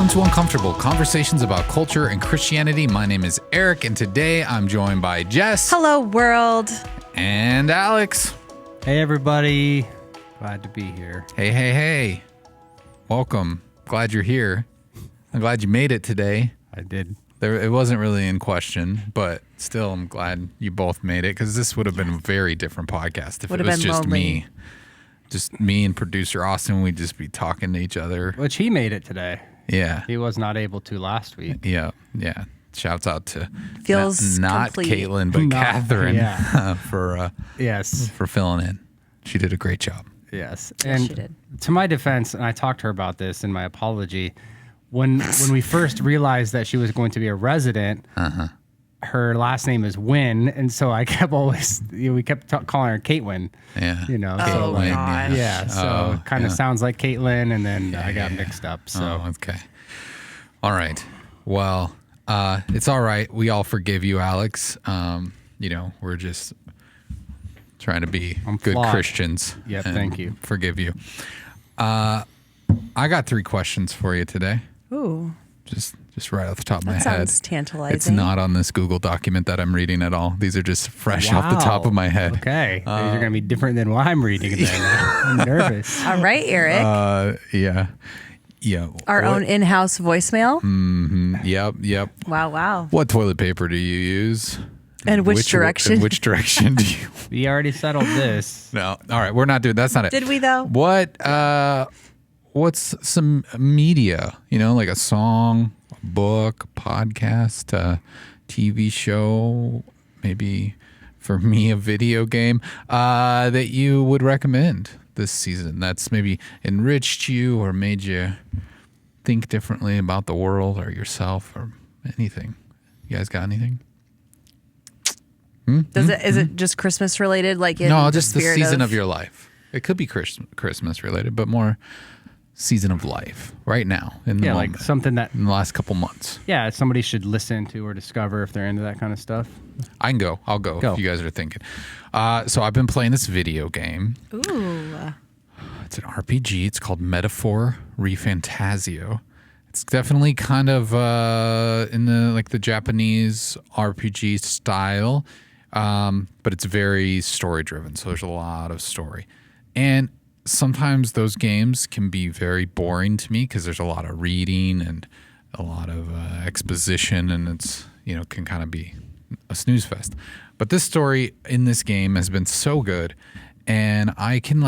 Welcome to Uncomfortable, conversations about culture and Christianity. My name is Eric, and today I'm joined by Jess. Hello, world. And Alex. Hey, everybody. Glad to be here. Hey. Welcome. Glad you're here. I'm glad you made it today. I did. It wasn't really in question, but still I'm glad you both made it, because this would have been a very different podcast if it was just lonely. me. Just me and producer Austin, we'd just be talking to each other. Which he made it today. Yeah. He was not able to last week. Yeah. Shouts out to Feels not complete. Caitlin, but Catherine Yes. for filling in. She did a great job. Yes. Yes, And she did. to my defense, and I talked to her about this in my apology, when we first realized that she was going to be a resident, her last name is Wynn, and so I kept we kept calling her Caitlin. Yeah. You know. Oh, So like, gosh. yeah. So it kind of sounds like Caitlin, and then I got mixed up. So Okay. All right. Well, it's all right. We all forgive you, Alex. We're just trying to be good flawed. Christians. Yep, and thank you. Forgive you. I got 3 questions for you today. Ooh, Just right off the top of my that head. sounds tantalizing. It's not on this Google document that I'm reading at all. These are just fresh off the top of my head. Okay. These are going to be different than what I'm reading then. I'm nervous. All right, Eric. Yeah. Our own in-house voicemail. Yep. Wow. What toilet paper do you use? And which direction? And which direction do you? We already settled this. No. All right. We're not doing. That's not it. Did we though? What's some media? Like a song, a book, a podcast, a TV show, maybe for me a video game that you would recommend this season that's maybe enriched you or made you think differently about the world or yourself or anything. You guys got anything? Is it just Christmas related? Like in No, just the spirit season of your life. It could be Christmas related, but more season of life right now in the moment, like something that in the last couple months. somebody should listen to or discover if they're into that kind of stuff. I can go. I'll go if you guys are thinking. So I've been playing this video game. Ooh. It's an RPG. It's called Metaphor Refantasio. It's definitely kind of in the Japanese RPG style, but it's very story driven. So there's a lot of story, and sometimes those games can be very boring to me because there's a lot of reading and a lot of exposition, and it's can kind of be a snooze fest. But this story in this game has been so good, and I can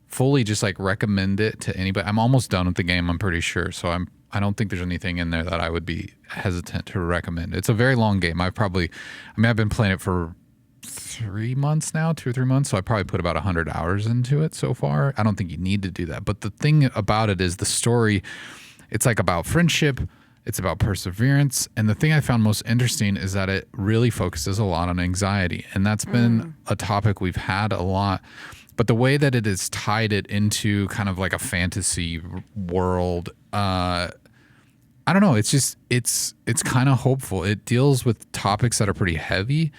fully just recommend it to anybody. I'm almost done with the game, I'm pretty sure. So I don't think there's anything in there that I would be hesitant to recommend. It's a very long game. I've been playing it for 3 months now, 2 or 3 months. So I probably put about 100 hours into it so far. I don't think you need to do that. But the thing about it is the story, it's about friendship. It's about perseverance. And the thing I found most interesting is that it really focuses a lot on anxiety. And that's been a topic we've had a lot. But the way that it has tied it into kind of like a fantasy world, I don't know. It's kind of hopeful. It deals with topics that are pretty heavy,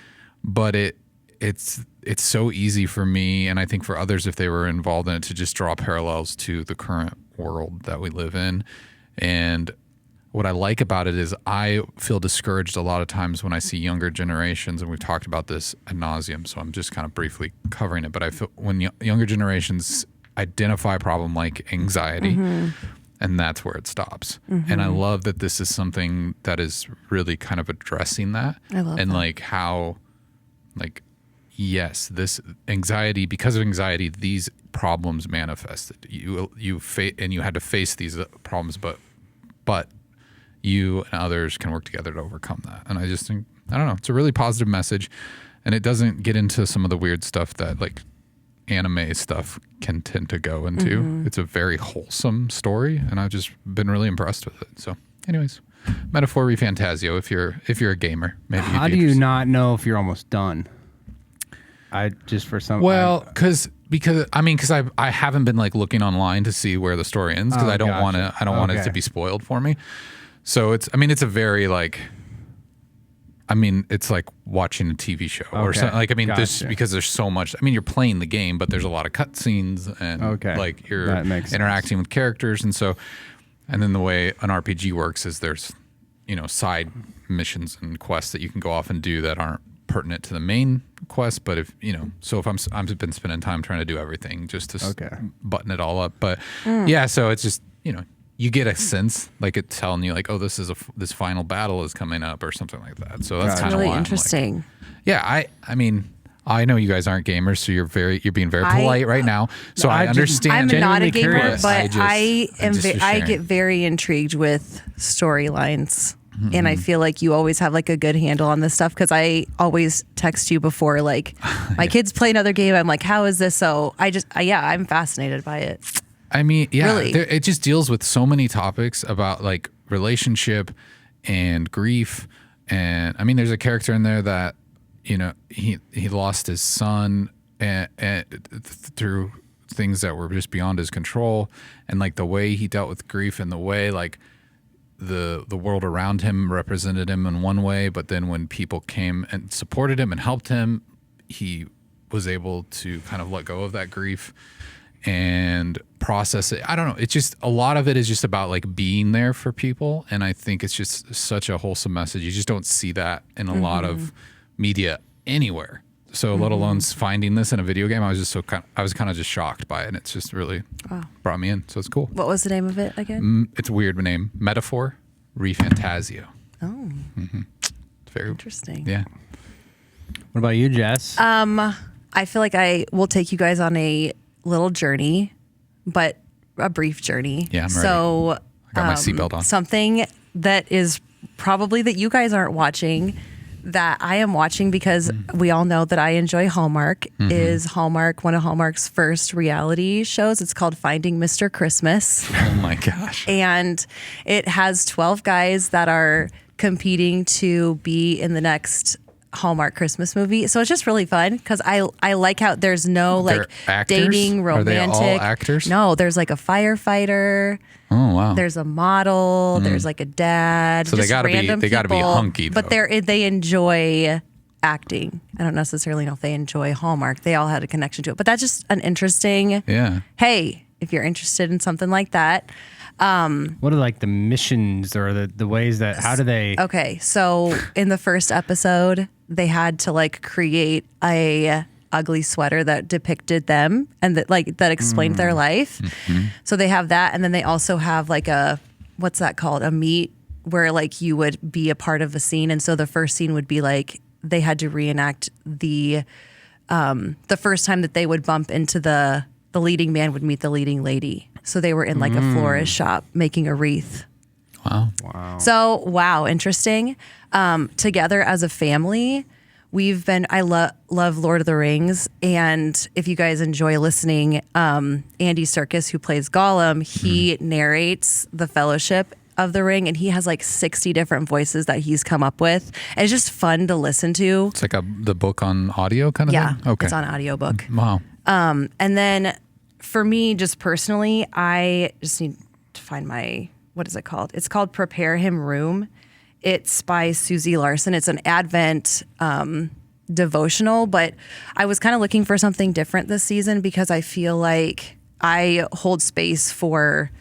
but it's so easy for me, and I think for others if they were involved in it, to just draw parallels to the current world that we live in. And what I like about it is I feel discouraged a lot of times when I see younger generations, and we've talked about this ad nauseum, so I'm just kind of briefly covering it, but I feel when younger generations identify a problem like anxiety, and that's where it stops. And I love that this is something that is really kind of addressing that. I love and that. How yes, this anxiety, because of anxiety, these problems manifested. You had to face these problems, but you and others can work together to overcome that. And I just think, I don't know, it's a really positive message, and it doesn't get into some of the weird stuff that anime stuff can tend to go into. It's a very wholesome story, and I've just been really impressed with it. So anyways, Metaphor Refantasio, if you're a gamer, maybe How do you not know if you're almost done? Because I haven't been looking online to see where the story ends, because I don't want it to be spoiled for me. So it's a very it's like watching a TV show or something. Because there's so much. You're playing the game, but there's a lot of cutscenes and you're interacting with characters, and so And then the way an RPG works is there's, side missions and quests that you can go off and do that aren't pertinent to the main quest. But if, so if I've been spending time trying to do everything just to button it all up. But yeah, so it's just, you get a sense like it's telling you like, oh, this final battle is coming up or something like that. So that's kind of really why interesting. I mean, I know you guys aren't gamers, so you're being very polite right now. So I understand. I'm not a gamer, curious. but I get very intrigued with storylines. And I feel like you always have like a good handle on this stuff because I always text you before like my kids play another game. I'm like, how is this? So I'm fascinated by it. I mean, yeah, Really? it just deals with so many topics about like relationship and grief. And I mean, there's a character in there that, he lost his son and through things that were just beyond his control. And like the way he dealt with grief and the way like the world around him represented him in one way. But then when people came and supported him and helped him, he was able to kind of let go of that grief and process it. I don't know. It's just a lot of it is just about like being there for people. And I think it's just such a wholesome message. You just don't see that in a lot of media anywhere. So let alone finding this in a video game, I was kind of just shocked by it. And it's just really brought me in. So it's cool. What was the name of it again? It's a weird name. Metaphor Refantasio. Oh, It's very interesting. Yeah. What about you, Jess? I feel like I will take you guys on a little journey, but a brief journey. Yeah, I'm ready. So I got my seatbelt on. Something that is probably that you guys aren't watching that I am watching because we all know that I enjoy Hallmark is Hallmark, one of Hallmark's first reality shows. It's called Finding Mr. Christmas. Oh my gosh. And it has 12 guys that are competing to be in the next Hallmark Christmas movie. So it's just really fun because I like how there's no like They're actors? dating romantic. Are they all actors? No, there's like a firefighter. Oh wow. There's a model. There's like a dad. So they just gotta random be people, hunky, but though. they enjoy acting. I don't necessarily know if they enjoy Hallmark. They all had a connection to it, but that's just an interesting. Yeah. Hey, if you're interested in something like that. What are like the missions or the ways that how do they? Okay, so in the first episode, they had to like create a ugly sweater that depicted them and that explained their life. So they have that, and then they also have like what's that called? A meet where like you would be a part of a scene, and so the first scene would be like they had to reenact the first time that they would bump into the leading man would meet the leading lady. So they were in like a florist shop making a wreath. Wow. So, wow, interesting. Together as a family, I love Lord of the Rings. And if you guys enjoy listening, Andy Serkis, who plays Gollum, he narrates the Fellowship of the Ring, and he has like 60 different voices that he's come up with. And it's just fun to listen to. It's like the book on audio kind of thing? Yeah, it's on audiobook. Wow. And then for me, just personally, I just need to find what is it called? It's called Prepare Him Room. It's by Susie Larson. It's an Advent devotional, but I was kind of looking for something different this season because I feel like I hold space for,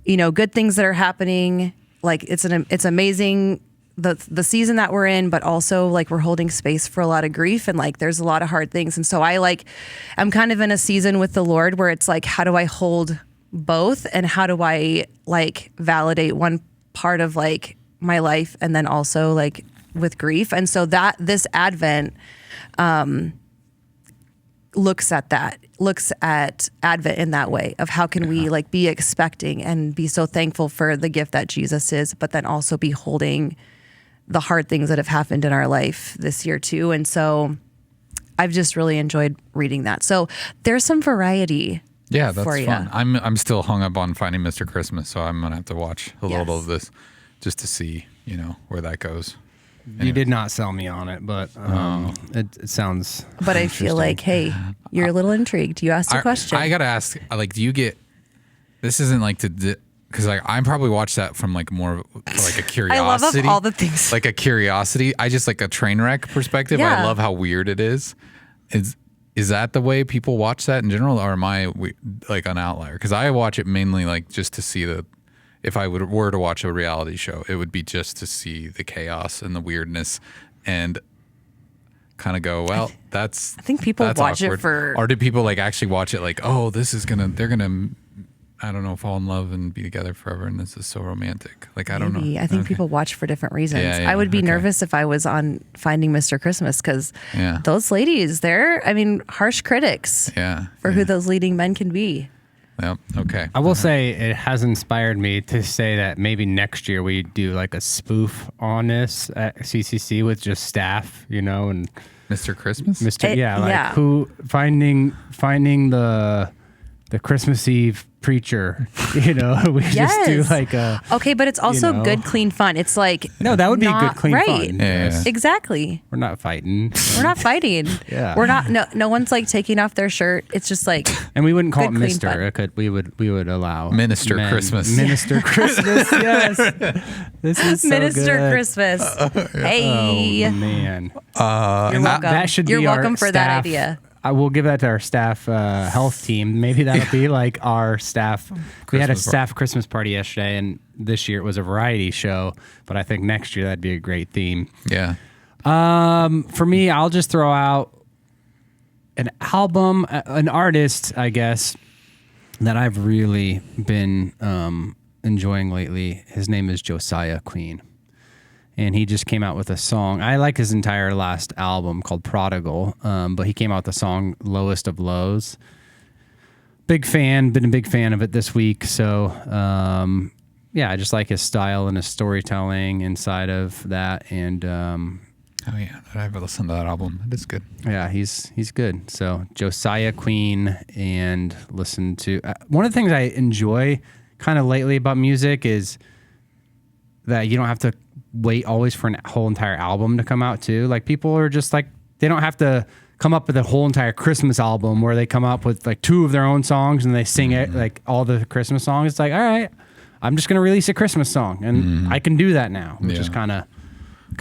good things that are happening. Like it's amazing the season that we're in, but also like we're holding space for a lot of grief and like there's a lot of hard things. And so I'm kind of in a season with the Lord where it's like, how do I hold both and how do I like validate one part of like my life and then also like with grief. And so that this Advent looks at Advent in that way of how can we like be expecting and be so thankful for the gift that Jesus is, but then also be holding the hard things that have happened in our life this year too. And so I've just really enjoyed reading that. So there's some variety. Yeah, that's for fun. I'm still hung up on Finding Mr. Christmas, so I'm gonna have to watch a little of this just to see, where that goes. You did not sell me on it, but it sounds. But I feel like, hey, you're a little intrigued. You asked a question. I gotta ask, like, do you get? This isn't like because like I probably watch that from like more like a curiosity. I love of all the things. Like a curiosity. I just like a train wreck perspective. Yeah. I love how weird it is. Is that the way people watch that in general, or am I like an outlier? Because I watch it mainly like just to see if I were to watch a reality show, it would be just to see the chaos and the weirdness and kind of go, well, that's. I think people that's watch awkward. it for. Or do people like actually watch it like, oh, they're gonna, I don't know, fall in love and be together forever, and this is so romantic. Like, I don't know. I think people watch for different reasons. Yeah, yeah, I would be okay. nervous if I was on Finding Mr. Christmas because Yeah. those ladies, they're, I mean, harsh critics Yeah. for who those leading men can be. Yep. Okay. I will say it has inspired me to say that maybe next year we do like a spoof on this at CCC with just staff, you know, and Mr. Christmas? Mr. Yeah. Who finding the Christmas Eve preacher, you know, we just do Yes. like a. Okay, but it's also know. good, clean fun. It's like No, that would be not- good, clean right. fun. Yeah. Exactly. We're not fighting. We're not fighting. Yeah. We're not. No one's like taking off their shirt. It's just like And we wouldn't call Good, it clean Mister. fun. It could, we would allow Minister men. Christmas. Minister Christmas. Yes, this is so Minister good. Christmas. Hey, Oh man, you're welcome. that should You're be welcome our for that staff- idea. I will give that to our staff health team. Maybe that'll be like our staff. We had a Christmas party. staff Christmas party yesterday, and this year it was a variety show. But I think next year that'd be a great theme. Yeah. For me, I'll just throw out an album, an artist, I guess, that I've really been enjoying lately. His name is Josiah Queen. And he just came out with a song. I like his entire last album called Prodigal, but he came out with the song Lowest of Lows. Big fan, been a big fan of it this week. So, yeah, I just like his style and his storytelling inside of that. And Oh yeah, I ever listened to that album. It is good. yeah, he's good. So Josiah Queen, and listen to one of the things I enjoy kind of lately about music is that you don't have to wait always for a whole entire album to come out too. Like people are just like, they don't have to come up with a whole entire Christmas album where they come up with like 2 of their own songs and they sing it like all the Christmas songs. It's like, all right, I'm just gonna release a Christmas song, and I can do that now, which is kind of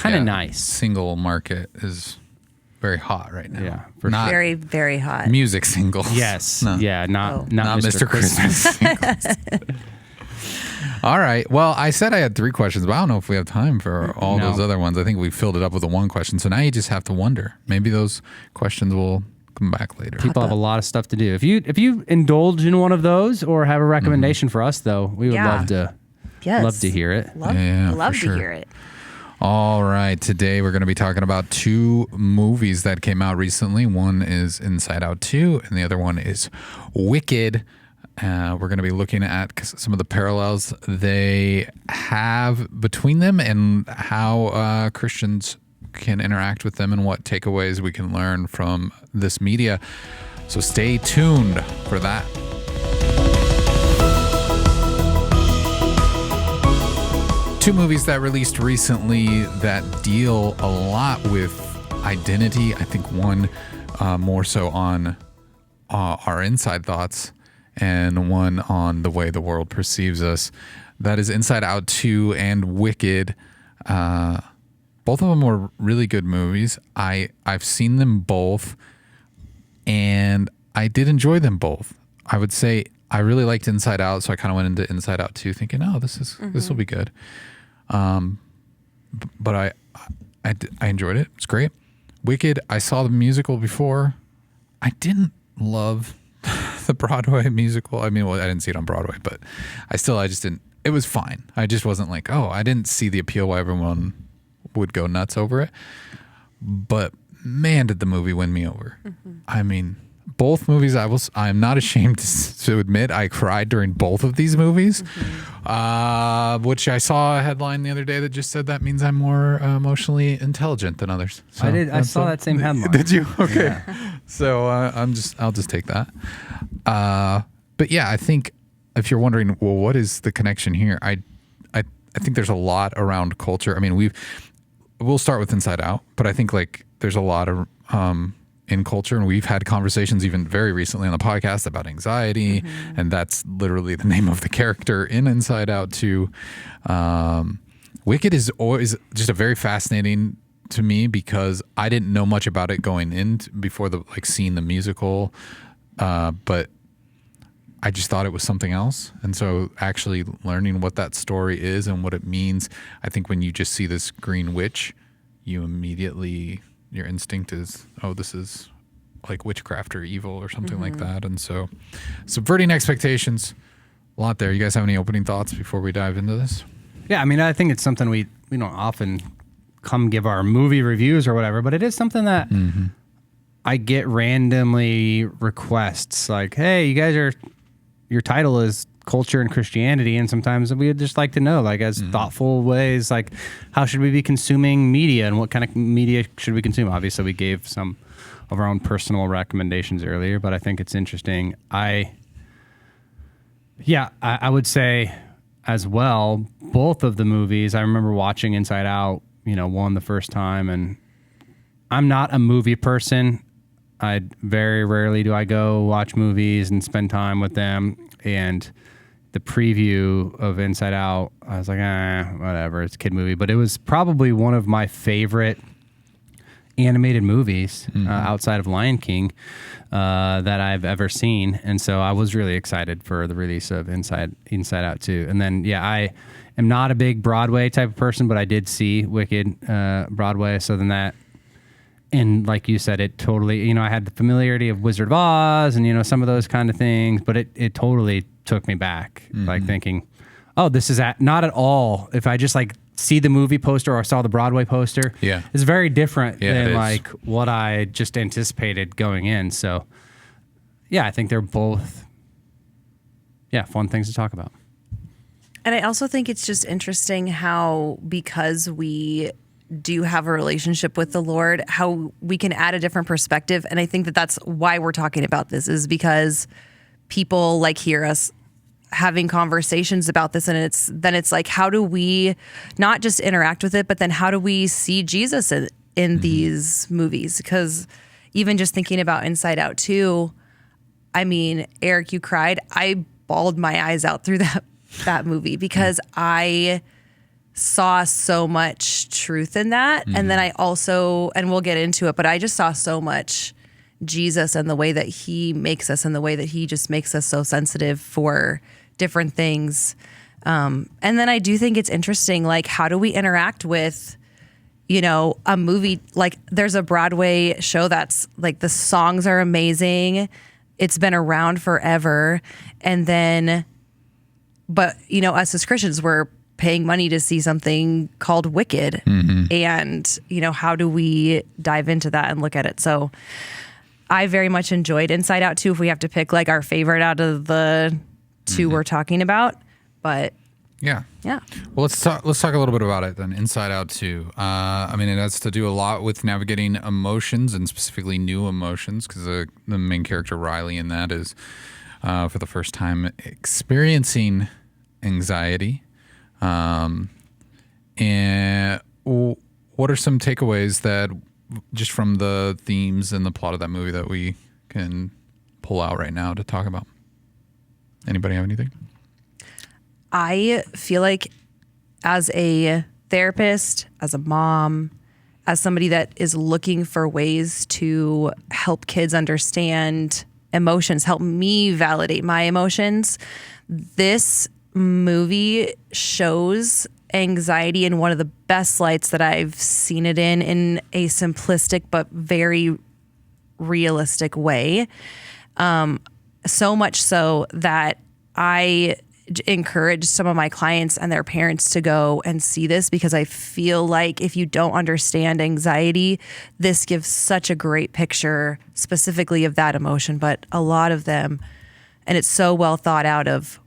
Yeah. nice. Single market is very hot right now. Yeah, for Not Very, very hot. music singles. Yes, No. yeah, not Not Mr. Christmas. singles. All right. Well, I said I had 3 questions, but I don't know if we have time for all No. those other ones. I think we filled it up with the 1 question. So now you just have to wonder. Maybe those questions will come back later. People have a lot of stuff to do. If you indulge in one of those or have a recommendation for us, though, we would Yeah. Yes. love to hear it. Love, Yeah, love for to sure. hear it. All right. Today we're going to be talking about 2 movies that came out recently. One is Inside Out 2, and the other one is Wicked. We're going to be looking at some of the parallels they have between them and how Christians can interact with them and what takeaways we can learn from this media. So stay tuned for that. Two movies that released recently that deal a lot with identity. I think one more so on our inside thoughts, and one on the way the world perceives us. That is Inside Out 2 and Wicked. Both of them were really good movies. I've seen them both, and I did enjoy them both. I would say I really liked Inside Out, so I kind of went into Inside Out 2 thinking, oh, this will be good. But I enjoyed it. It's great. Wicked, I saw the musical before. I didn't love the Broadway musical. I mean, well, I didn't see it on Broadway, but I just didn't. It was fine. I just wasn't like, oh, I didn't see the appeal why everyone would go nuts over it. But man, did the movie win me over. I mean, both movies, I'm not ashamed to admit I cried during both of these movies, which I saw a headline the other day that just said that means I'm more emotionally intelligent than others. So I saw that same headline. Did you? Okay. So I'll just take that. But yeah, I think if you're wondering, well, what is the connection here? I think there's a lot around culture. I mean, we'll start with Inside Out, but I think like there's a lot of in culture, and we've had conversations even very recently on the podcast about anxiety, and that's literally the name of the character in Inside Out 2. Wicked is always just a very fascinating to me because I didn't know much about it going in before seeing the musical, but I just thought it was something else. And so actually learning what that story is and what it means, I think when you just see this green witch, you immediately, your instinct is, oh, this is like witchcraft or evil or something like that. And so subverting expectations, a lot there. You guys have any opening thoughts before we dive into this? Yeah, I mean, I think it's something we don't often come give our movie reviews or whatever, but it is something that I get randomly requests like, hey, you guys your title is culture and Christianity, and sometimes we would just like to know, like, as thoughtful ways, like, how should we be consuming media and what kind of media should we consume? Obviously, we gave some of our own personal recommendations earlier, but I think it's interesting. I would say as well, both of the movies, I remember watching Inside Out, one the first time, and I'm not a movie person. Very rarely do I go watch movies and spend time with them. And the preview of Inside Out, I was like, whatever, it's a kid movie. But it was probably one of my favorite animated movies outside of Lion King that I've ever seen. And so I was really excited for the release of Inside Out 2. And then, I am not a big Broadway type of person, but I did see Wicked Broadway. So then that, and like you said, it totally, I had the familiarity of Wizard of Oz and, some of those kind of things, but it totally took me back, like thinking, oh, this is not at all. If I just like see the movie poster or saw the Broadway poster, it's very different than like what I just anticipated going in. So I think they're both, fun things to talk about. And I also think it's just interesting how, because we do have a relationship with the Lord, how we can add a different perspective. And I think that that's why we're talking about this, is because people like hear us having conversations about this, and it's like, how do we not just interact with it, but then how do we see Jesus in these movies? Because even just thinking about Inside Out 2, I mean, Eric, you cried. I bawled my eyes out through that movie because I saw so much truth in that. And then I also, and we'll get into it, but I just saw so much Jesus and the way that he makes us and the way that he just makes us so sensitive for different things. And then I do think it's interesting, like, how do we interact with, a movie? Like, there's a Broadway show that's like, the songs are amazing. It's been around forever. And then, but, us as Christians, we're paying money to see something called Wicked. And, how do we dive into that and look at it? So I very much enjoyed Inside Out 2, if we have to pick like our favorite out of the two we're talking about. But yeah. Well, let's talk a little bit about it then. Inside Out 2. I mean, it has to do a lot with navigating emotions, and specifically new emotions, because the main character Riley in that is for the first time experiencing anxiety. And what are some takeaways that, just from the themes and the plot of that movie, that we can pull out right now to talk about? Anybody have anything? I feel like, as a therapist, as a mom, as somebody that is looking for ways to help kids understand emotions, help me validate my emotions, this movie shows anxiety in one of the best lights that I've seen it in a simplistic but very realistic way. So much so that I encourage some of my clients and their parents to go and see this, because I feel like if you don't understand anxiety, this gives such a great picture specifically of that emotion, but a lot of them. And it's so well thought out of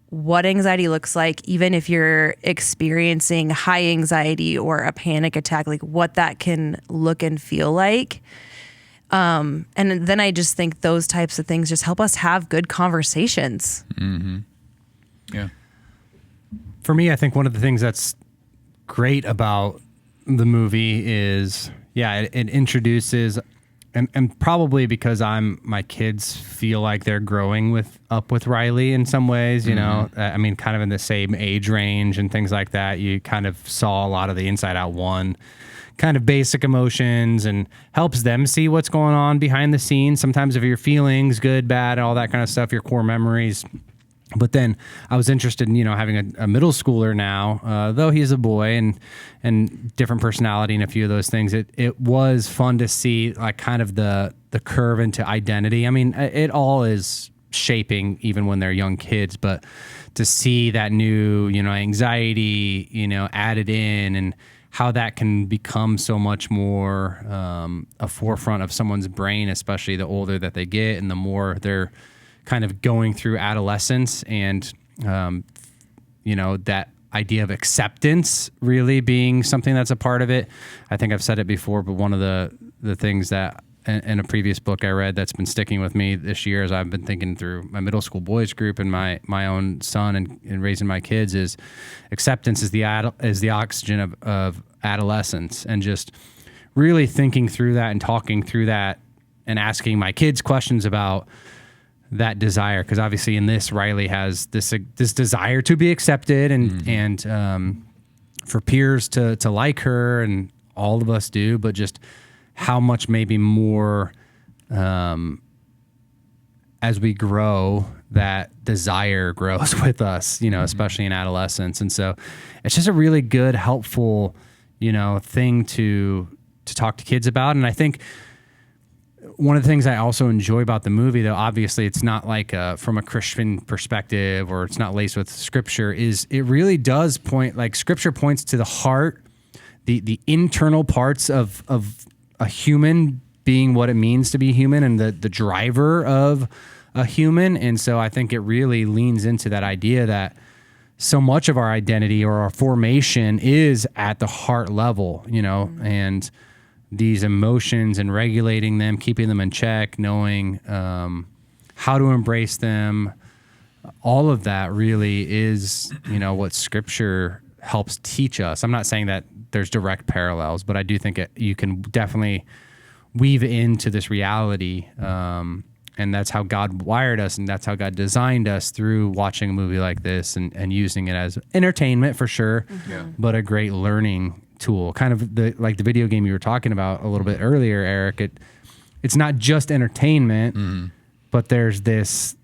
what anxiety looks like, even if you're experiencing high anxiety or a panic attack, like what that can look and feel like. And then I just think those types of things just help us have good conversations. Yeah. For me, I think one of the things that's great about the movie is, it introduces, and probably because my kids feel like they're growing up with Riley in some ways, I mean, kind of in the same age range and things like that. You kind of saw a lot of the Inside Out 1 kind of basic emotions and helps them see what's going on behind the scenes. Sometimes of your feelings, good, bad, all that kind of stuff, your core memories. But then I was interested in, having a middle schooler now, though he's a boy and different personality and a few of those things. It was fun to see like kind of the curve into identity. I mean, it all is shaping even when they're young kids, but to see that new, anxiety, added in and how that can become so much more a forefront of someone's brain, especially the older that they get and the more they're kind of going through adolescence and, that idea of acceptance really being something that's a part of it. I think I've said it before, but one of the things that in a previous book I read that's been sticking with me this year as I've been thinking through my middle school boys group and my own son and raising my kids is acceptance is the oxygen of adolescence, and just really thinking through that and talking through that and asking my kids questions about that desire, because obviously in this Riley has this desire to be accepted and for peers to like her, and all of us do, but just how much maybe more as we grow that desire grows with us, especially in adolescence. And so it's just a really good, helpful, thing to talk to kids about. And I think one of the things I also enjoy about the movie, though, obviously it's not like from a Christian perspective or it's not laced with scripture, is it really does point, like scripture points to the heart, the internal parts of a human being what it means to be human and the driver of a human. And so I think it really leans into that idea that so much of our identity or our formation is at the heart level, and these emotions and regulating them, keeping them in check, knowing how to embrace them. All of that really is, what scripture helps teach us. I'm not saying that there's direct parallels, but I do think you can definitely weave into this reality. And that's how God wired us, and that's how God designed us through watching a movie like this and using it as entertainment for sure, but a great learning tool. Kind of the video game you were talking about a little bit earlier, Eric. It's not just entertainment, but there's this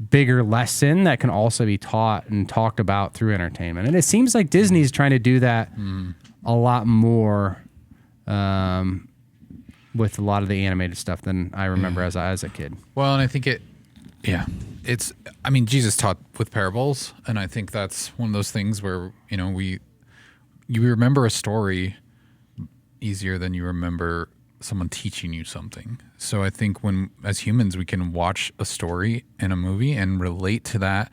bigger lesson that can also be taught and talked about through entertainment. And it seems like Disney's trying to do that a lot more with a lot of the animated stuff than I remember as a kid. Well, and I think Jesus taught with parables, and I think that's one of those things where, you remember a story easier than you remember someone teaching you something. So I think as humans, we can watch a story in a movie and relate to that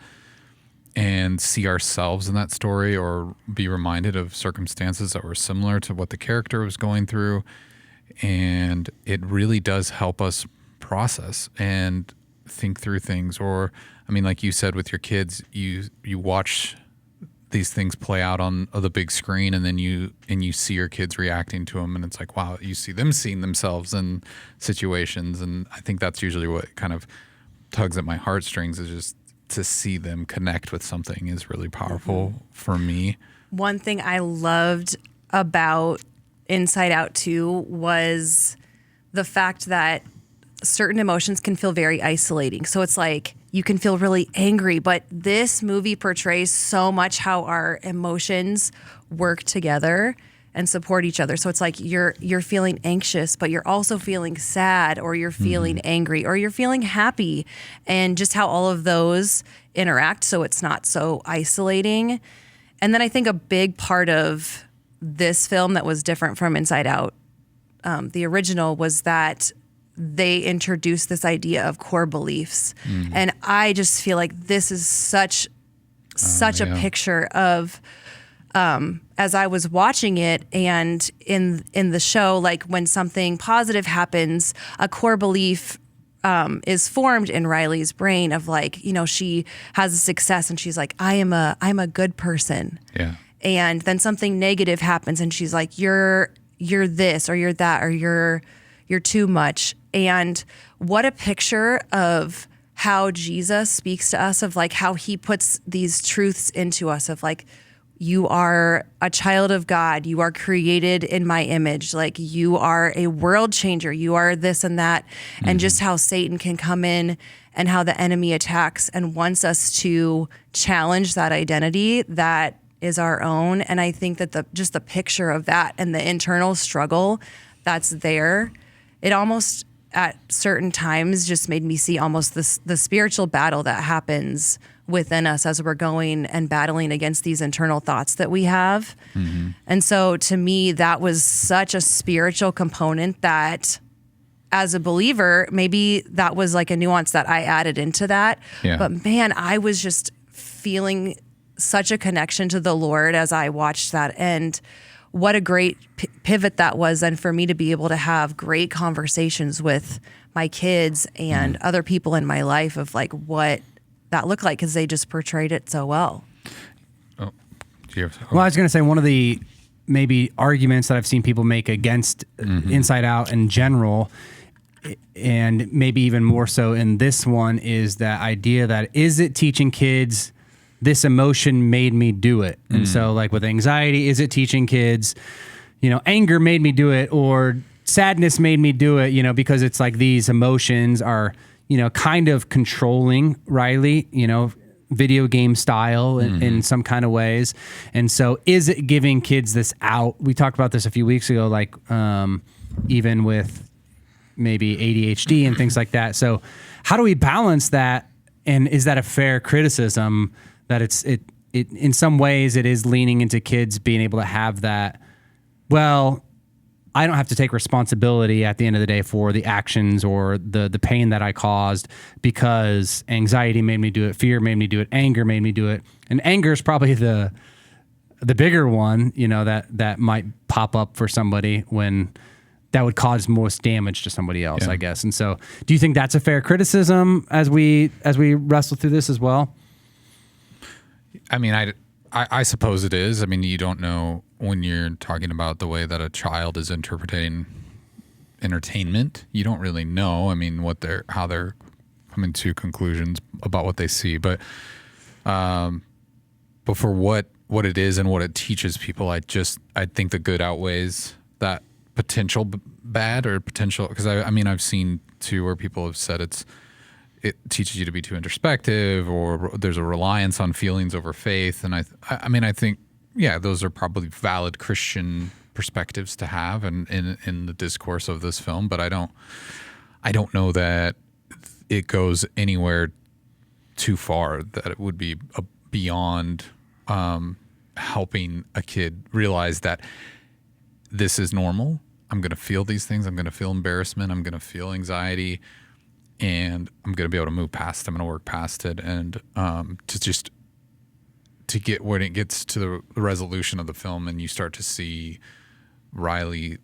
and see ourselves in that story, or be reminded of circumstances that were similar to what the character was going through. And it really does help us process and think through things. Or, like you said with your kids, you watch these things play out on the big screen, and then you see your kids reacting to them, and it's like, wow, you see them seeing themselves in situations. And I think that's usually what kind of tugs at my heartstrings, is just to see them connect with something is really powerful for me. One thing I loved about Inside Out 2 was the fact that certain emotions can feel very isolating. So it's like you can feel really angry, but this movie portrays so much how our emotions work together and support each other. So it's like you're feeling anxious, but you're also feeling sad, or you're feeling angry, or you're feeling happy, and just how all of those interact so it's not so isolating. And then I think a big part of this film that was different from Inside Out, the original, was that they introduced this idea of core beliefs. And I just feel like this is such a picture of, as I was watching it and in the show, like when something positive happens, a core belief is formed in Riley's brain of like, she has a success and she's like, I'm a good person. Yeah. And then something negative happens and she's like, you're this, or you're that, or you're too much. And what a picture of how Jesus speaks to us, of like how he puts these truths into us of like, you are a child of God. You are created in my image. Like, you are a world changer. You are this and that. And just how Satan can come in and how the enemy attacks and wants us to challenge that identity that is our own. And I think that the picture of that and the internal struggle that's there, it almost at certain times just made me see almost the spiritual battle that happens within us as we're going and battling against these internal thoughts that we have. And so to me, that was such a spiritual component that as a believer, maybe that was like a nuance that I added into that. Yeah. But man, I was just feeling such a connection to the Lord as I watched that. And what a great pivot that was. And for me to be able to have great conversations with my kids and other people in my life of like what that looked like, because they just portrayed it so well. Well, I was going to say one of the maybe arguments that I've seen people make against Inside Out in general, and maybe even more so in this one, is that idea that is it teaching kids this emotion made me do it? And so like with anxiety, is it teaching kids, anger made me do it, or sadness made me do it, because it's like these emotions are, kind of controlling Riley, video game style in some kind of ways. And so is it giving kids this out? We talked about this a few weeks ago, like even with maybe ADHD and things like that. So how do we balance that? And is that a fair criticism that it in some ways it is leaning into kids being able to have that, well, I don't have to take responsibility at the end of the day for the actions or the pain that I caused, because anxiety made me do it, fear made me do it, anger made me do it. And anger is probably the bigger one, that might pop up for somebody when that would cause most damage to somebody else, I guess. And so do you think that's a fair criticism as we wrestle through this as well? I mean, I suppose it is. I mean, you don't know when you're talking about the way that a child is interpreting entertainment. You don't really know. I mean, how they're coming to conclusions about what they see. But for what it is and what it teaches people, I think the good outweighs that potential bad or potential. Because I've seen too where people have said it teaches you to be too introspective, or there's a reliance on feelings over faith. And I think, those are probably valid Christian perspectives to have in the discourse of this film. But I don't know that it goes anywhere too far, that it would be beyond helping a kid realize that this is normal. I'm going to feel these things. I'm going to feel embarrassment. I'm going to feel anxiety. And I'm going to be able to move past it. I'm going to work past it. And to get when it gets to the resolution of the film and you start to see Riley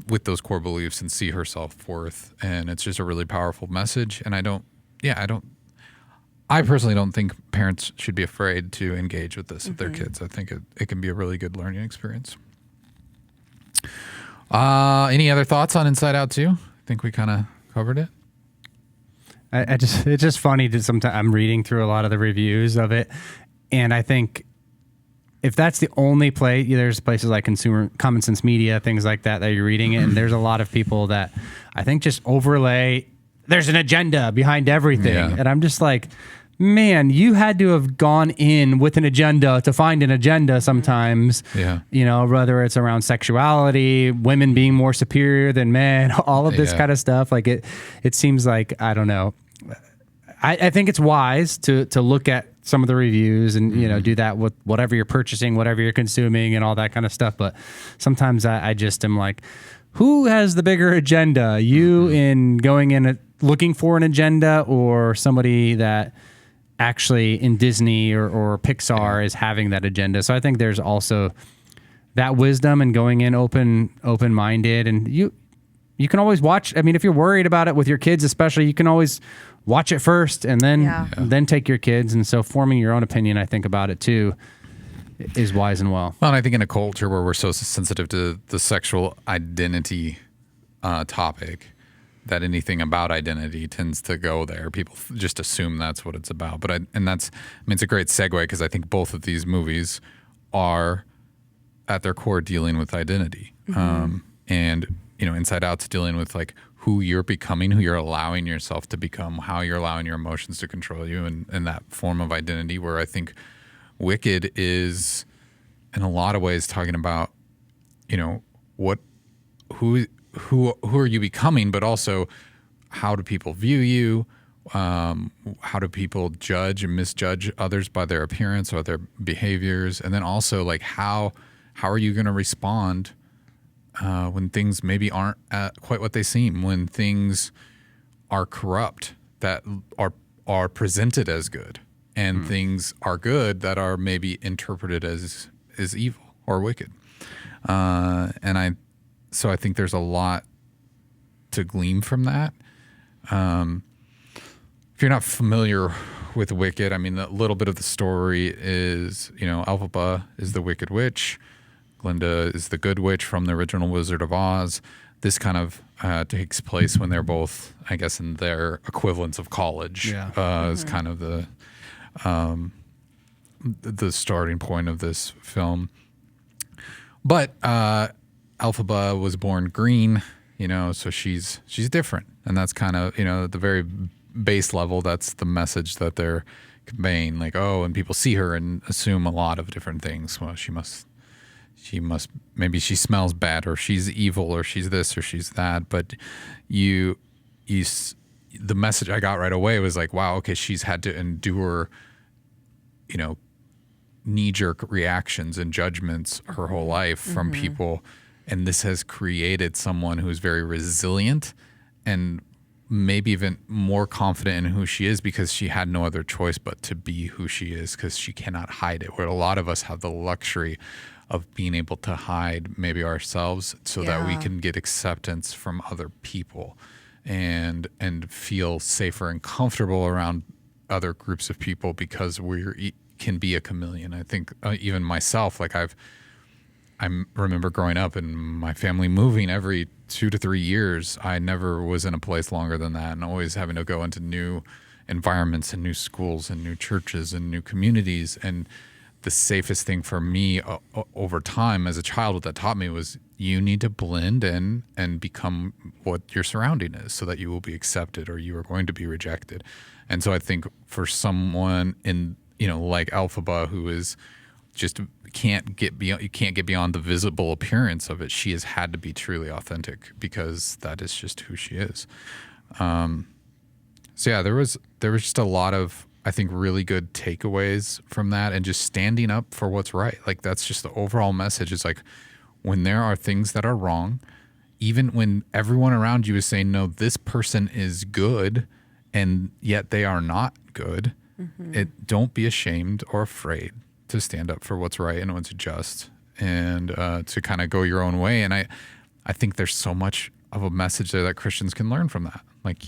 with those core beliefs and see her self-worth. And it's just a really powerful message. And I personally don't think parents should be afraid to engage with this with their kids. I think it can be a really good learning experience. Any other thoughts on Inside Out 2? I think we kind of covered it. It's just funny that sometimes I'm reading through a lot of the reviews of it, and I think if that's the only play, there's places like Consumer Common Sense Media, things like that you're reading it, and there's a lot of people that I think just overlay, there's an agenda behind everything, and I'm just like, man, you had to have gone in with an agenda to find an agenda sometimes. Whether it's around sexuality, women being more superior than men, all of this kind of stuff. Like it seems like, I don't know. I think it's wise to look at some of the reviews and, do that with whatever you're purchasing, whatever you're consuming and all that kind of stuff. But sometimes I just am like, who has the bigger agenda? You in going in looking for an agenda, or somebody that actually in Disney or Pixar is having that agenda? So I think there's also that wisdom and going in open-minded, and you can always watch. I mean, if you're worried about it with your kids, especially, you can always watch it first and then take your kids. And so forming your own opinion, I think, about it too is wise and well. Well, and I think in a culture where we're so sensitive to the sexual identity topic, that anything about identity tends to go there. People just assume that's what it's about. But it's a great segue, because I think both of these movies are at their core dealing with identity. And, Inside Out's dealing with like who you're becoming, who you're allowing yourself to become, how you're allowing your emotions to control you, and that form of identity, where I think Wicked is in a lot of ways talking about, who are you becoming, but also how do people view you? How do people judge and misjudge others by their appearance or their behaviors? And then also like how are you going to respond when things maybe aren't quite what they seem, when things are corrupt that are presented as good, and things are good that are maybe interpreted as evil or wicked. So I think there's a lot to glean from that. If you're not familiar with Wicked, I mean, a little bit of the story is, Elphaba is the Wicked Witch. Glinda is the Good Witch from the original Wizard of Oz. This kind of takes place when they're both, I guess, in their equivalents of college. Is kind of the starting point of this film. But Elphaba was born green, so she's different, and that's kind of at the very base level, that's the message that they're conveying. Like, oh, and people see her and assume a lot of different things. Well, she must maybe she smells bad, or she's evil, or she's this, or she's that. But the message I got right away was like, wow, okay, she's had to endure, knee-jerk reactions and judgments her whole life from people, and this has created someone who's very resilient and maybe even more confident in who she is, because she had no other choice but to be who she is, because she cannot hide it. Where a lot of us have the luxury of being able to hide maybe ourselves so that we can get acceptance from other people and feel safer and comfortable around other groups of people, because we can be a chameleon. I think even myself, like I remember growing up and my family moving every 2 to 3 years. I never was in a place longer than that, and always having to go into new environments and new schools and new churches and new communities. And the safest thing for me over time as a child, what that taught me was you need to blend in and become what your surrounding is, so that you will be accepted or you are going to be rejected. And so I think for someone in, like Elphaba, who is just you can't get beyond the visible appearance of it, she has had to be truly authentic, because that is just who she is. So yeah, there was just a lot of, I think, really good takeaways from that, and just standing up for what's right. Like, that's just the overall message. Is like, when there are things that are wrong, even when everyone around you is saying, no, this person is good, and yet they are not good, don't be ashamed or afraid to stand up for what's right and what's just, and to kind of go your own way. And I think there's so much of a message there that Christians can learn from that. Like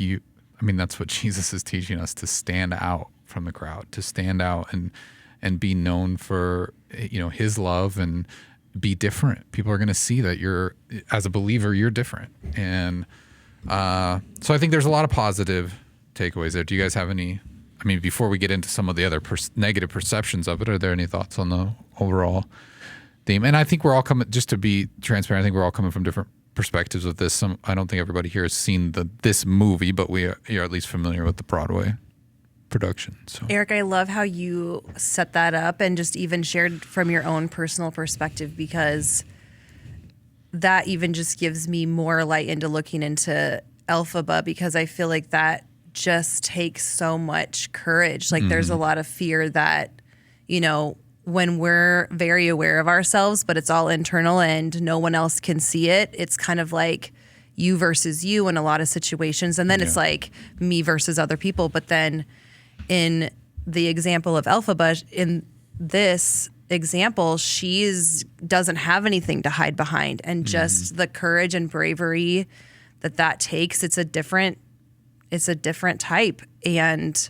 that's what Jesus is teaching us, to stand out from the crowd, to stand out and be known for, his love, and be different. People are going to see that you're, as a believer, you're different. And so I think there's a lot of positive takeaways there. Do you guys have any? I mean, before we get into some of the other negative perceptions of it, are there any thoughts on the overall theme? And I think we're all coming, just to be transparent, I think we're all coming from different perspectives of this. I don't think everybody here has seen this movie, but you're at least familiar with the Broadway production. So, Eric, I love how you set that up and just even shared from your own personal perspective, because that even just gives me more light into looking into Elphaba, because I feel like that just takes so much courage. Like, there's a lot of fear that, when we're very aware of ourselves, but it's all internal and no one else can see it, it's kind of like you versus you in a lot of situations. And then it's like me versus other people. But then in the example of Elphaba, in this example, doesn't have anything to hide behind. And just the courage and bravery that takes, it's a different type. And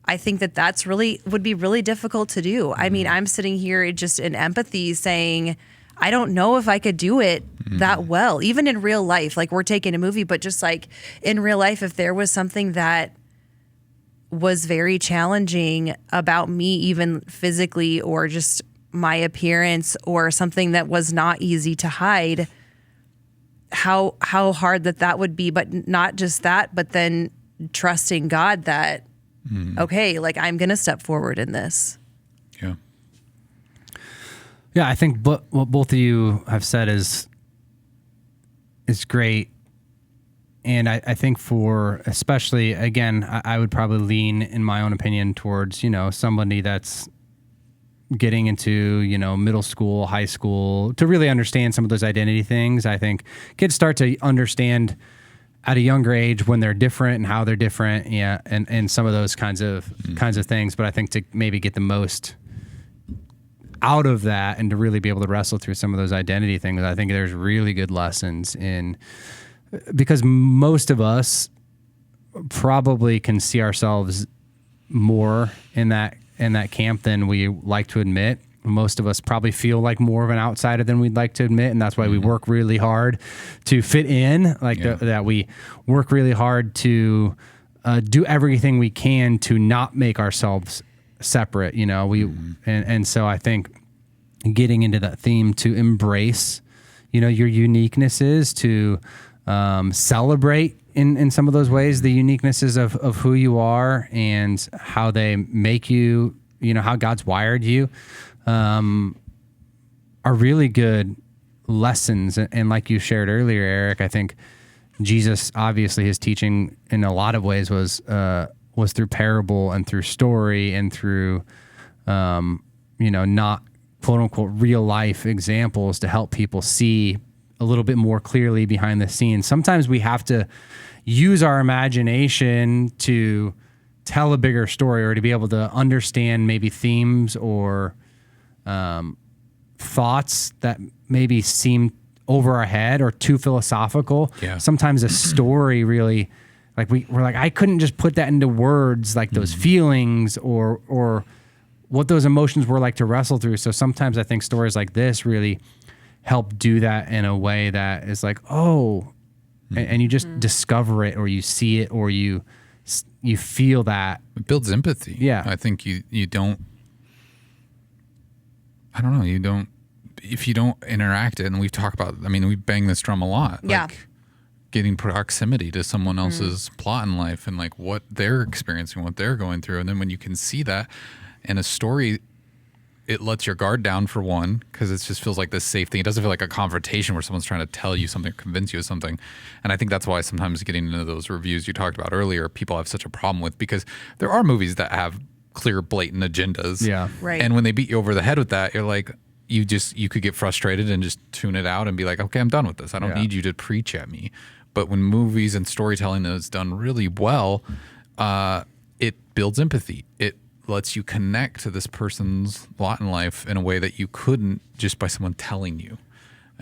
I think that's would be really difficult to do. I mean, I'm sitting here just in empathy saying, I don't know if I could do it that well, even in real life. Like, we're taking a movie, but just like in real life, if there was something that was very challenging about me, even physically, or just my appearance or something that was not easy to hide, how hard that would be. But not just that, but then trusting God that, okay, like I'm going to step forward in this. Yeah. Yeah, I think what both of you have said is great. And I think for especially, again, I would probably lean, in my own opinion, towards, somebody that's getting into, middle school, high school, to really understand some of those identity things. I think kids start to understand at a younger age when they're different and how they're different. Yeah. And some of those kinds of things. But I think to maybe get the most out of that and to really be able to wrestle through some of those identity things, I think there's really good lessons because most of us probably can see ourselves more in that camp than we like to admit. Most of us probably feel like more of an outsider than we'd like to admit, and that's why we work really hard to fit in, that we work really hard to do everything we can to not make ourselves separate, and so I think getting into that theme to embrace, your uniquenesses, to celebrate in some of those ways the uniquenesses of who you are and how they make you, how God's wired you, are really good lessons. And like you shared earlier, Eric, I think Jesus, obviously his teaching in a lot of ways was through parable and through story and through, not quote unquote real life examples to help people see a little bit more clearly behind the scenes. Sometimes we have to use our imagination to tell a bigger story or to be able to understand maybe themes or thoughts that maybe seem over our head or too philosophical. Yeah. Sometimes a story really, like we're like, I couldn't just put that into words, like those feelings or what those emotions were like to wrestle through. So sometimes I think stories like this really help do that in a way that is like, and you just discover it or you see it or you feel that. It builds empathy. Yeah. I think you don't, if you don't interact it, and we've talked about, we bang this drum a lot. Yeah. Like getting proximity to someone else's plot in life and like what they're experiencing, what they're going through. And then when you can see that in a story, it lets your guard down for one, because it just feels like this safe thing. It doesn't feel like a confrontation where someone's trying to tell you something or convince you of something. And I think that's why sometimes getting into those reviews you talked about earlier, people have such a problem with, because there are movies that have clear, blatant agendas. Yeah. Right. And when they beat you over the head with that, you're like, you could get frustrated and just tune it out and be like, okay, I'm done with this. I don't need you to preach at me. But when movies and storytelling is done really well, it builds empathy. It lets you connect to this person's lot in life in a way that you couldn't just by someone telling you.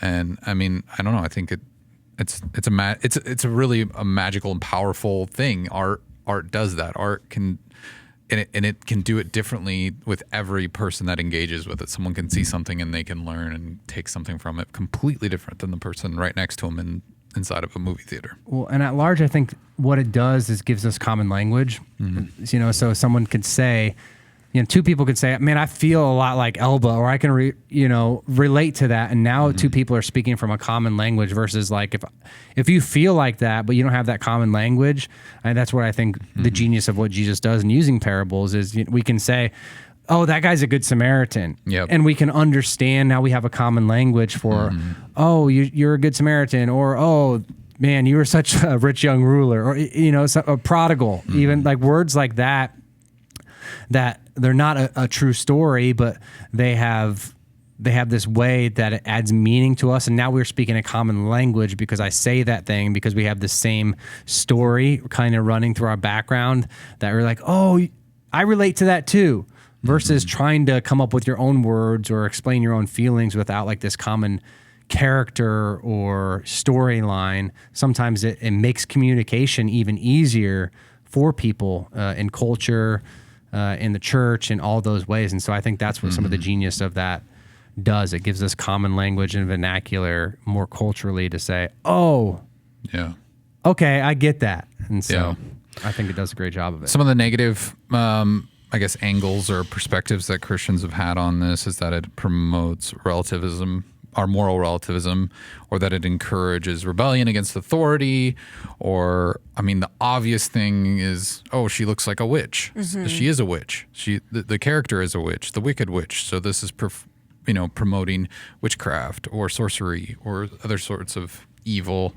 And I don't know. I think it's a really a magical and powerful thing. Art does that. Art can, and it can do it differently with every person that engages with it. Someone can see something and they can learn and take something from it completely different than the person right next to them inside of a movie theater. Well, and at large, I think what it does is gives us common language. So someone could say, two people could say, man, I feel a lot like Elba, or I can, relate to that. And now two people are speaking from a common language versus like, if you feel like that, but you don't have that common language. And that's what I think the genius of what Jesus does in using parables is we can say, oh, that guy's a good Samaritan. Yep. And we can understand, now we have a common language for, oh, you're a good Samaritan, or, oh, man, you were such a rich young ruler, or, a prodigal, even like words like that they're not a true story, but they have this way that it adds meaning to us. And now we're speaking a common language because I say that thing because we have the same story kind of running through our background that we're like, oh, I relate to that too. Versus trying to come up with your own words or explain your own feelings without like this common character or storyline. Sometimes it makes communication even easier for people in culture, in the church, in all those ways. And so I think that's what some of the genius of that does. It gives us common language and vernacular more culturally to say, oh, yeah, okay, I get that. And so I think it does a great job of it. Some of the negative I guess, angles or perspectives that Christians have had on this is that it promotes relativism, our moral relativism, or that it encourages rebellion against authority, or, I mean, the obvious thing is, oh, she looks like a witch. She is a witch. The character is a witch, the wicked witch. So this is, promoting witchcraft or sorcery or other sorts of evil.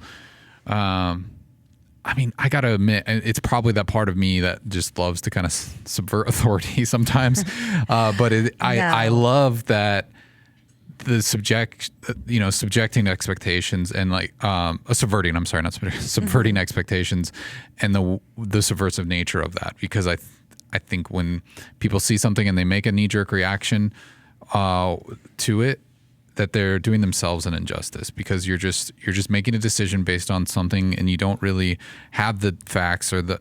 I mean, I got to admit, it's probably that part of me that just loves to kind of subvert authority sometimes. I love that the subjecting expectations and subverting, I'm sorry, not subverting expectations and the subversive nature of that. Because I think when people see something and they make a knee-jerk reaction to it, that they're doing themselves an injustice, because you're just making a decision based on something and you don't really have the facts or the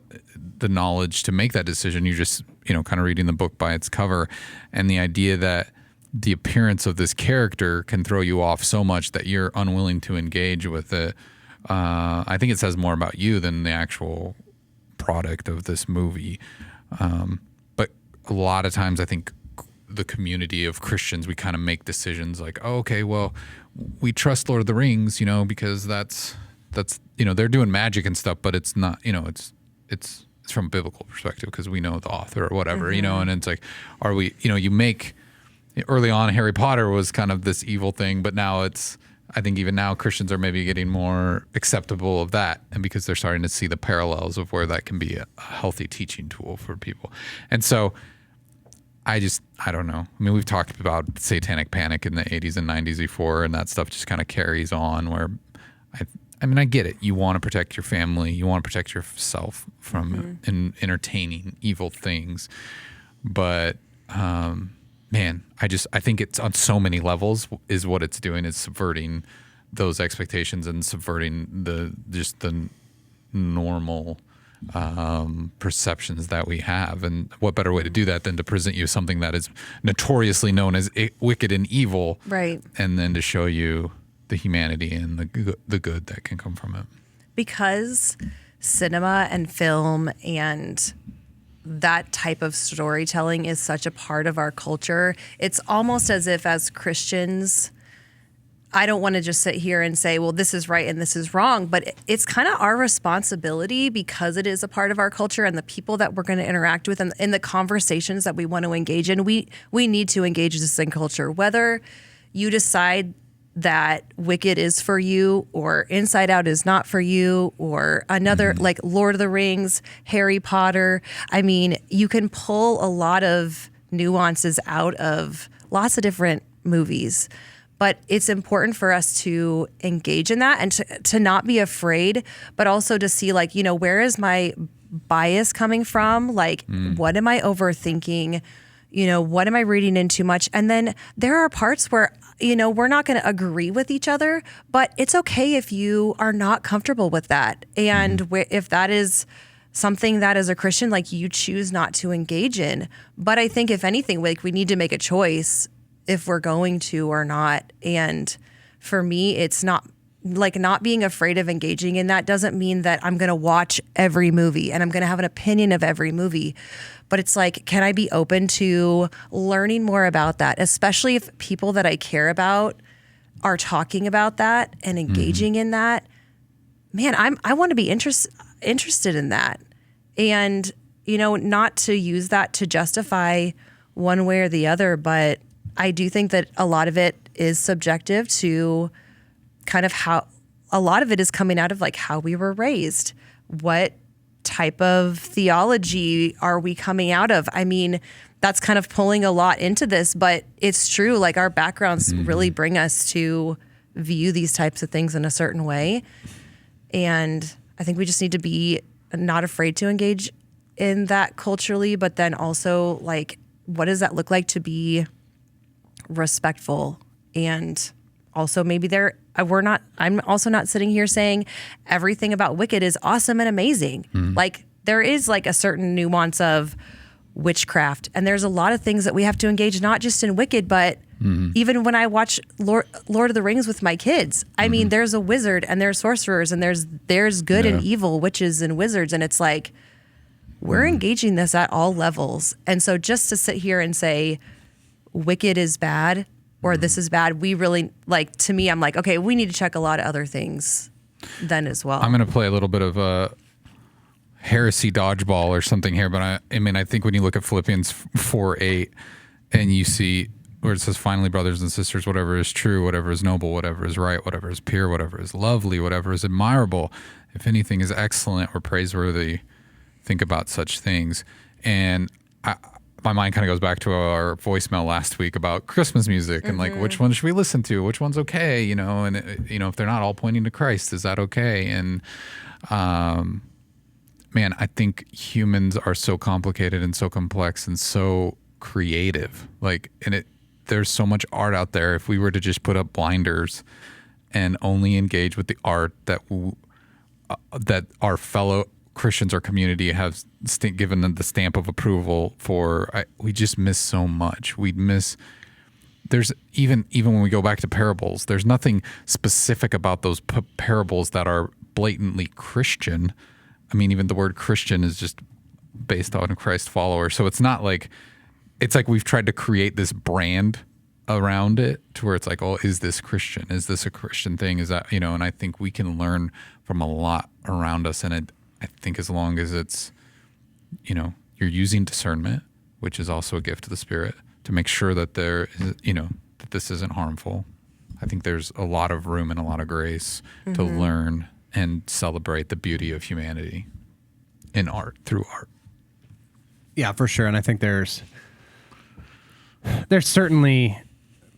knowledge to make that decision. You're just, kind of reading the book by its cover, and the idea that the appearance of this character can throw you off so much that you're unwilling to engage with it. I think it says more about you than the actual product of this movie. But a lot of times I think the community of Christians, we kind of make decisions like, oh, okay, well, we trust Lord of the Rings, because that's they're doing magic and stuff, but it's not, it's from a biblical perspective because we know the author or whatever, and it's like, are we, you make early on Harry Potter was kind of this evil thing, but now I think even now Christians are maybe getting more acceptable of that, and because they're starting to see the parallels of where that can be a healthy teaching tool for people. And so I don't know. I mean, we've talked about satanic panic in the 80s and 90s before, and that stuff just kind of carries on where I get it. You want to protect your family. You want to protect yourself from entertaining evil things. But, man, I think it's on so many levels is what it's doing. It's subverting those expectations and subverting the normal perceptions that we have. And what better way to do that than to present you something that is notoriously known as wicked and evil, right? And then to show you the humanity and the good that can come from it. Because cinema and film and that type of storytelling is such a part of our culture, it's almost as if as Christians, I don't want to just sit here and say, well, this is right and this is wrong, but it's kind of our responsibility, because it is a part of our culture and the people that we're going to interact with and in the conversations that we want to engage in. We need to engage this in culture, whether you decide that Wicked is for you or Inside Out is not for you, or another like Lord of the Rings, Harry Potter. I mean, you can pull a lot of nuances out of lots of different movies. But it's important for us to engage in that and to not be afraid, but also to see where is my bias coming from? What am I overthinking? What am I reading in too much? And then there are parts where, we're not going to agree with each other, but it's okay if you are not comfortable with that. And if that is something that as a Christian, you choose not to engage in. But I think if anything, we need to make a choice if we're going to or not. And for me, it's not being afraid of engaging in that doesn't mean that I'm going to watch every movie and I'm going to have an opinion of every movie. But it's can I be open to learning more about that, especially if people that I care about are talking about that and engaging in that? Man, I want to be interested in that. And, not to use that to justify one way or the other, but I do think that a lot of it is subjective to kind of how a lot of it is coming out of how we were raised. What type of theology are we coming out of? I mean, that's kind of pulling a lot into this, but it's true. Our backgrounds really bring us to view these types of things in a certain way. And I think we just need to be not afraid to engage in that culturally, but then also what does that look like to be respectful? And also maybe I'm also not sitting here saying everything about Wicked is awesome and amazing. There is a certain nuance of witchcraft, and there's a lot of things that we have to engage, not just in Wicked, but even when I watch Lord of the Rings with my kids. I mean, there's a wizard and there's sorcerers and there's good and evil witches and wizards, and it's we're engaging this at all levels. And so just to sit here and say wicked is bad or this is bad, we really, like, to me, I'm like, okay, we need to check a lot of other things then as well. I'm going to play a little bit of a heresy dodgeball or something here, but I mean, I think when you look at Philippians 4:8 and you see where it says, finally, brothers and sisters, whatever is true, whatever is noble, whatever is right, whatever is pure, whatever is lovely, whatever is admirable, if anything is excellent or praiseworthy, think about such things. And my mind kind of goes back to our voicemail last week about Christmas music and like, which one should we listen to? Which one's okay? You know, and if they're not all pointing to Christ, is that okay? And, man, I think humans are so complicated and so complex and so creative. Like, there's so much art out there. If we were to just put up blinders and only engage with the art that our fellow Christians or community have given them the stamp of approval for, we just miss so much. We'd miss. There's even when we go back to parables, there's nothing specific about those parables that are blatantly Christian. I mean, even the word Christian is just based on Christ follower. So it's not like, it's like we've tried to create this brand around it to where it's like, oh, is this Christian? Is this a Christian thing? Is that, and I think we can learn from a lot around us. And I think as long as it's, you're using discernment, which is also a gift of the Spirit, to make sure that there is, that this isn't harmful. I think there's a lot of room and a lot of grace to learn and celebrate the beauty of humanity in art, through art. Yeah, for sure. And I think there's certainly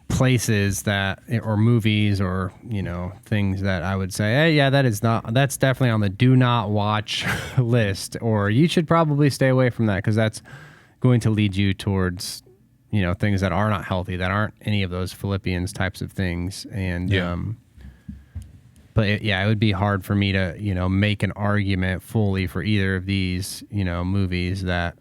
places that, or movies or, things that I would say, hey, yeah, that's definitely on the do not watch list, or you should probably stay away from that because that's going to lead you towards, things that are not healthy, that aren't any of those Philippians types of things. And, but it would be hard for me to, make an argument fully for either of these, movies that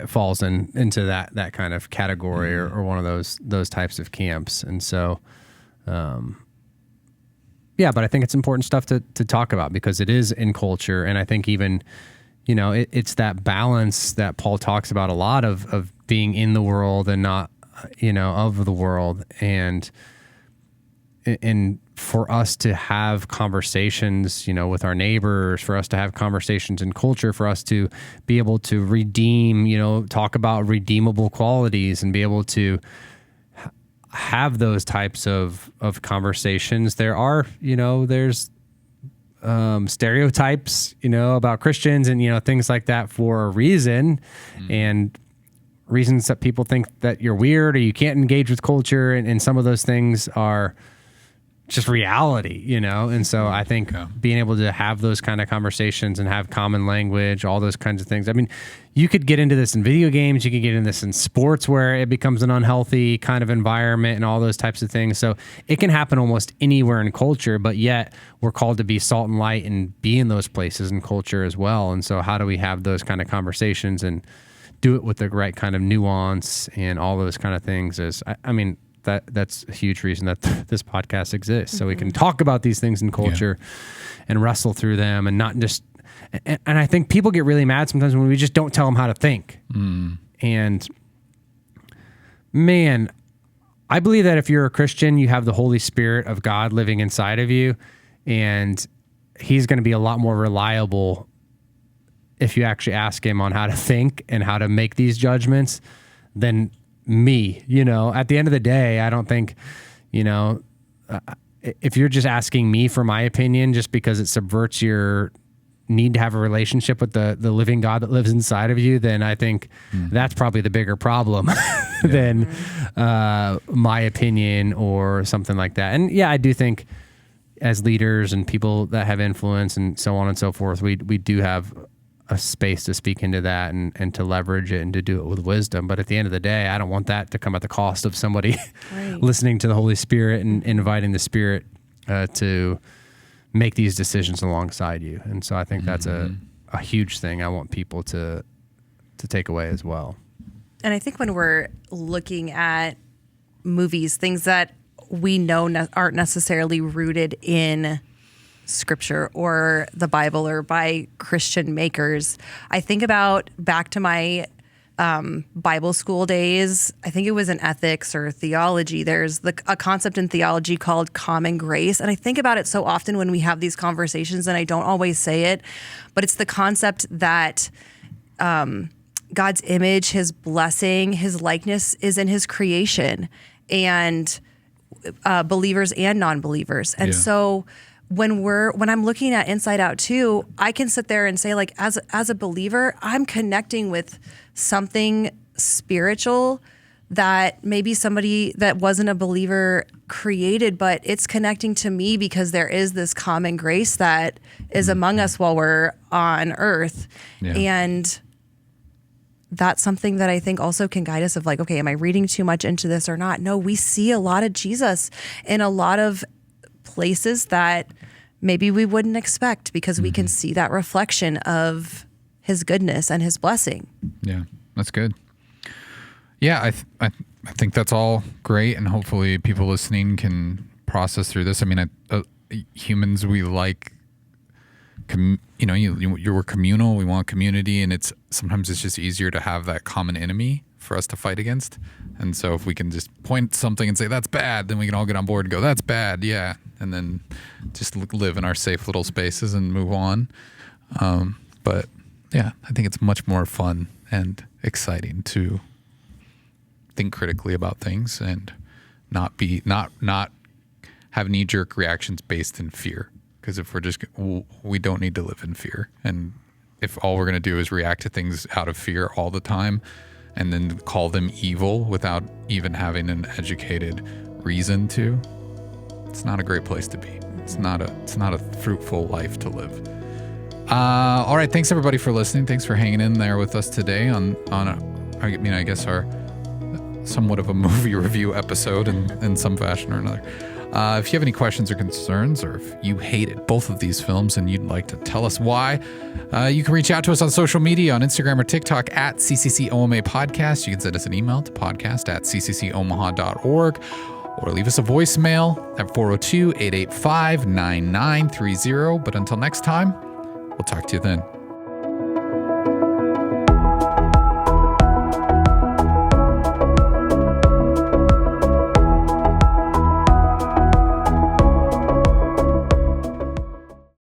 falls into that kind of category or one of those types of camps. And so, but I think it's important stuff to talk about because it is in culture. And I think even, it's that balance that Paul talks about a lot of being in the world and not, of the world. And for us to have conversations, with our neighbors, for us to have conversations in culture, for us to be able to redeem, talk about redeemable qualities and be able to have those types of conversations. There are, there's stereotypes, about Christians and, things like that for a reason, and reasons that people think that you're weird or you can't engage with culture. And some of those things are just reality, and so I think being able to have those kind of conversations and have common language, all those kinds of things. I mean, you could get into this in video games, you could get into this in sports where it becomes an unhealthy kind of environment and all those types of things. So it can happen almost anywhere in culture, but yet we're called to be salt and light and be in those places in culture as well. And so how do we have those kind of conversations and do it with the right kind of nuance and all those kind of things? That's a huge reason that this podcast exists. So we can talk about these things in culture and wrestle through them and not just, and I think people get really mad sometimes when we just don't tell them how to think. And man, I believe that if you're a Christian, you have the Holy Spirit of God living inside of you, and he's going to be a lot more reliable if you actually ask him on how to think and how to make these judgments than me. At the end of the day, I don't think, if you're just asking me for my opinion just because it subverts your need to have a relationship with the living God that lives inside of you, then I think that's probably the bigger problem than my opinion or something like that. And I do think as leaders and people that have influence and so on and so forth, we do have a space to speak into that and to leverage it and to do it with wisdom. But at the end of the day, I don't want that to come at the cost of somebody listening to the Holy Spirit and inviting the Spirit to make these decisions alongside you. And so I think that's a huge thing I want people to take away as well. And I think when we're looking at movies, things that we know aren't necessarily rooted in scripture or the Bible or by Christian makers. I think about back to my Bible school days. I think it was in ethics or theology. There's a concept in theology called common grace. And I think about it so often when we have these conversations, and I don't always say it, but it's the concept that God's image, his blessing, his likeness is in his creation, and believers and non-believers. And so when I'm looking at Inside Out 2, I can sit there and say, like, as a believer, I'm connecting with something spiritual that maybe somebody that wasn't a believer created, but it's connecting to me because there is this common grace that is among us while we're on earth. Yeah. And that's something that I think also can guide us of like, okay, am I reading too much into this or not? No, we see a lot of Jesus in a lot of places that maybe we wouldn't expect because we can see that reflection of his goodness and his blessing. Yeah, that's good. Yeah, I think that's all great, and hopefully people listening can process through this. I mean, humans, we like, we're communal. We want community, and sometimes it's just easier to have that common enemy for us to fight against. And so if we can just point something and say that's bad, then we can all get on board and go, that's bad, yeah, and then just live in our safe little spaces and move on. But yeah, I think it's much more fun and exciting to think critically about things and not have knee-jerk reactions based in fear. Because if we don't need to live in fear. And if all we're going to do is react to things out of fear all the time and then call them evil without even having an educated reason to, it's not a great place to be. It's not a fruitful life to live. All right. Thanks everybody for listening. Thanks for hanging in there with us today on I guess our somewhat of a movie review episode in some fashion or another. If you have any questions or concerns, or if you hated both of these films and you'd like to tell us why, you can reach out to us on social media on Instagram or TikTok at CCCOMA Podcast. You can send us an email to podcast@cccomaha.org or leave us a voicemail at 402-885-9930. But until next time, we'll talk to you then.